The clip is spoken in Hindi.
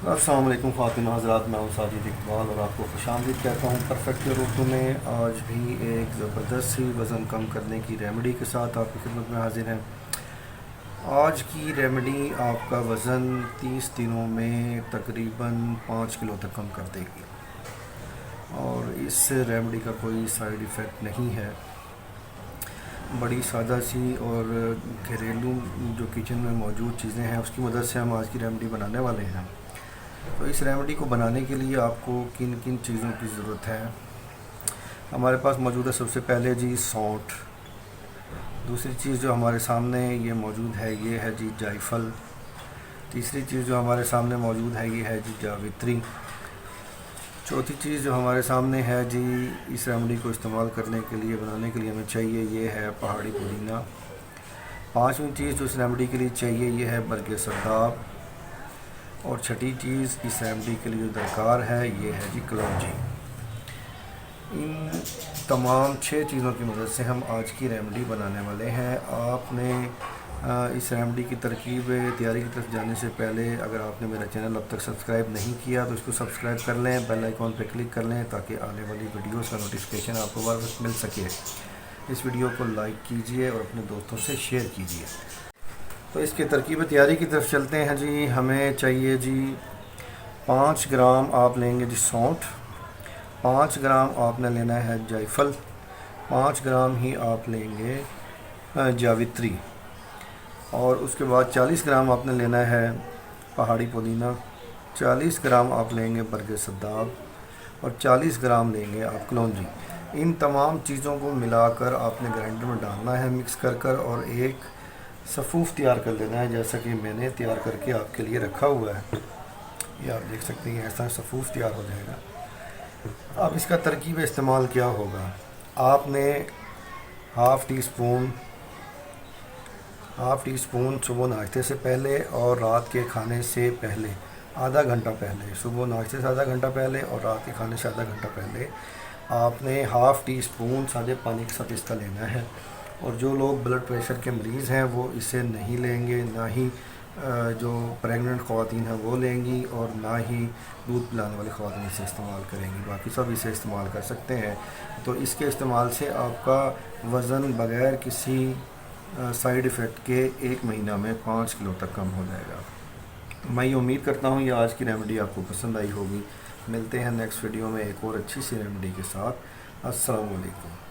अस्सलाम वालेकुम ख़वातीन हज़रात, मैं हूं साजिद इकबाल और आपको खुशामदीद कहता हूं परफेक्ट उर्दू में। आज भी एक ज़बरदस्त सी वज़न कम करने की रेमेडी के साथ आपकी खिदमत में हाजिर हैं। आज की रेमेडी आपका वज़न 30 दिनों में तकरीबन 5 किलो तक कम कर देगी और इस रेमेडी का कोई साइड इफ़ेक्ट नहीं है। बड़ी सादा सी और घरेलू जो किचन में मौजूद चीज़ें हैं उसकी मदद से हम आज की रेमेडी बनाने वाले हैं। तो इस रेमेडी को बनाने के लिए आपको किन किन चीज़ों की ज़रूरत है। हमारे पास मौजूद है सबसे पहले जी सौंठ। दूसरी चीज़ जो हमारे सामने ये मौजूद है ये है जी जायफल। तीसरी चीज़ जो हमारे सामने मौजूद है ये है जी जावित्री। चौथी चीज़ जो हमारे सामने है जी इस रेमेडी को इस्तेमाल करने के लिए बनाने के लिए हमें चाहिए ये है पहाड़ी पुदीना। पाँचवीं चीज़ जो इस रेमेडी के लिए चाहिए ये है बरगे सद्दाब। और छठी चीज़ इस रेमेडी के लिए जो दरकार है ये है जी कलौंजी। इन तमाम 6 चीज़ों की मदद से हम आज की रेमेडी बनाने वाले हैं। आपने इस रेमेडी की तरकीब तैयारी की तरफ जाने से पहले अगर आपने मेरा चैनल अब तक सब्सक्राइब नहीं किया तो इसको सब्सक्राइब कर लें, बेल आइकॉन पर क्लिक कर लें ताकि आने वाली वीडियोज़ का नोटिफिकेशन आपको बार बार मिल सके। इस वीडियो को लाइक कीजिए और अपने दोस्तों से शेयर कीजिए। तो इसके तरकीब तैयारी की तरफ चलते हैं जी। हमें चाहिए जी 5 ग्राम आप लेंगे जी सौंठ, 5 ग्राम आपने लेना है जायफल, 5 ग्राम ही आप लेंगे जावित्री और उसके बाद 40 ग्राम आपने लेना है पहाड़ी पुदीना, 40 ग्राम आप लेंगे बरगे सद्दाब और 40 ग्राम लेंगे आप कलौंजी। इन तमाम चीज़ों को मिलाकर आपने ग्राइंडर में डालना है मिक्स कर और एक सफ़ूफ़ तैयार कर लेना है जैसा कि मैंने तैयार करके आपके लिए रखा हुआ है। ये आप देख सकते हैं ऐसा सफ़ूफ़ तैयार हो जाएगा। अब इसका तरकीब इस्तेमाल क्या होगा। आपने हाफ़ टी स्पून सुबह नाश्ते से पहले और रात के खाने से पहले आधा घंटा पहले, सुबह नाश्ते से आधा घंटा पहले और रात के खाने से आधा घंटा पहले आपने हाफ़ टी स्पून सादे पानी के साथ इसका लेना है। और जो लोग ब्लड प्रेशर के मरीज़ हैं वो इसे नहीं लेंगे, ना ही जो प्रेग्नेंट ख़वातीन हैं वो लेंगी और ना ही दूध पिलाने वाली ख़वातीन इसे इस्तेमाल करेंगी। बाकी सब इसे इस्तेमाल कर सकते हैं। तो इसके इस्तेमाल से आपका वज़न बग़ैर किसी साइड इफ़ेक्ट के 1 महीना में 5 किलो तक कम हो जाएगा। मैं ये उम्मीद करता हूँ ये आज की रेमेडी आपको पसंद आई होगी। मिलते हैं नेक्स्ट वीडियो में एक और अच्छी सी रेमेडी के साथ। अस्सलाम वालेकुम।